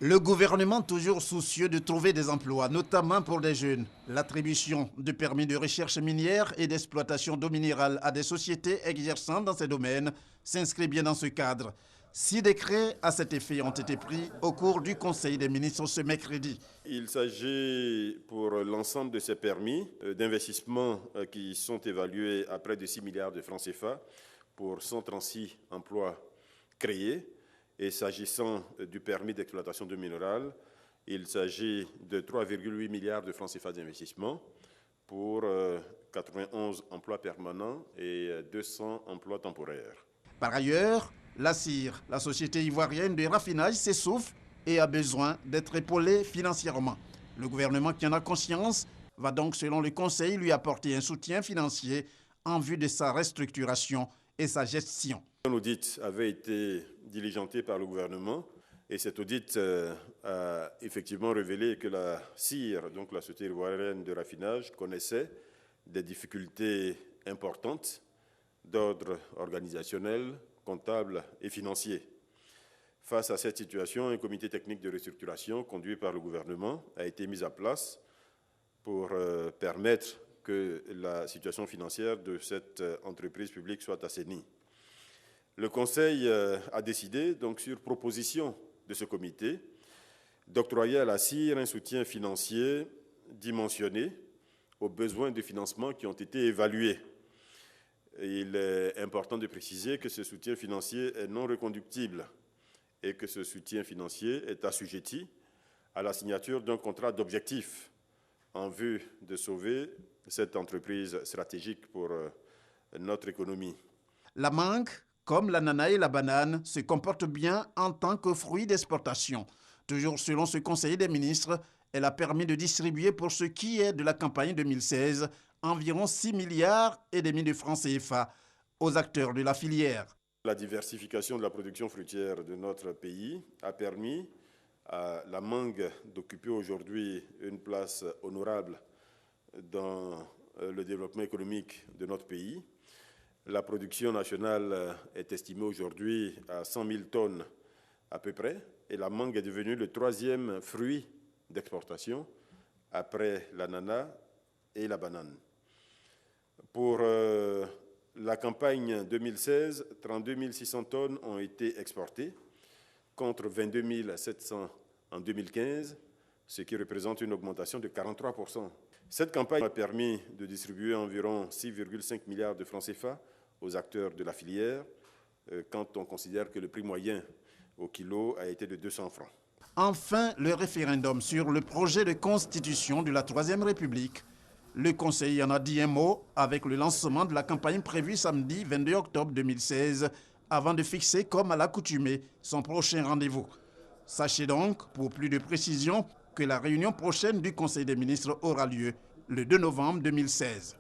Le gouvernement toujours soucieux de trouver des emplois, notamment pour les jeunes. L'attribution de permis de recherche minière et d'exploitation d'eau minérale à des sociétés exerçant dans ces domaines s'inscrit bien dans ce cadre. 6 décrets à cet effet ont été pris au cours du Conseil des ministres ce mercredi. Il s'agit pour l'ensemble de ces permis d'investissement qui sont évalués à près de 6 milliards de francs CFA pour 136 emplois créés. Et s'agissant du permis d'exploitation d'eau minérale, il s'agit de 3,8 milliards de francs CFA d'investissement pour 91 emplois permanents et 200 emplois temporaires. Par ailleurs, la CIR, la société ivoirienne de raffinage, s'essouffle et a besoin d'être épaulée financièrement. Le gouvernement qui en a conscience va donc, selon le Conseil, lui apporter un soutien financier en vue de sa restructuration et sa gestion. Un audit avait été diligenté par le gouvernement et cet audit a effectivement révélé que la CIR, donc la Société ivoirienne de raffinage, connaissait des difficultés importantes d'ordre organisationnel, comptable et financier. Face à cette situation, un comité technique de restructuration conduit par le gouvernement a été mis en place pour permettre que la situation financière de cette entreprise publique soit assainie. Le Conseil a décidé, donc sur proposition de ce comité, d'octroyer à la CIR un soutien financier dimensionné aux besoins de financement qui ont été évalués. Il est important de préciser que ce soutien financier est non reconductible et que ce soutien financier est assujetti à la signature d'un contrat d'objectifs en vue de sauver cette entreprise stratégique pour notre économie. La mangue, comme l'ananas et la banane, se comportent bien en tant que fruits d'exportation. Toujours selon ce Conseil des ministres, elle a permis de distribuer pour ce qui est de la campagne 2016 environ 6 milliards et demi de francs CFA aux acteurs de la filière. La diversification de la production fruitière de notre pays a permis à la mangue d'occuper aujourd'hui une place honorable dans le développement économique de notre pays. La production nationale est estimée aujourd'hui à 100 000 tonnes à peu près, et la mangue est devenue le 3e fruit d'exportation après l'ananas et la banane. Pour la campagne 2016, 32 600 tonnes ont été exportées, contre 22 700 en 2015, ce qui représente une augmentation de 43%. Cette campagne a permis de distribuer environ 6,5 milliards de francs CFA aux acteurs de la filière, quand on considère que le prix moyen au kilo a été de 200 francs. Enfin, le référendum sur le projet de constitution de la Troisième République. Le Conseil en a dit un mot avec le lancement de la campagne prévue samedi 22 octobre 2016, avant de fixer, comme à l'accoutumée, son prochain rendez-vous. Sachez donc, pour plus de précision, que la réunion prochaine du Conseil des ministres aura lieu le 2 novembre 2016.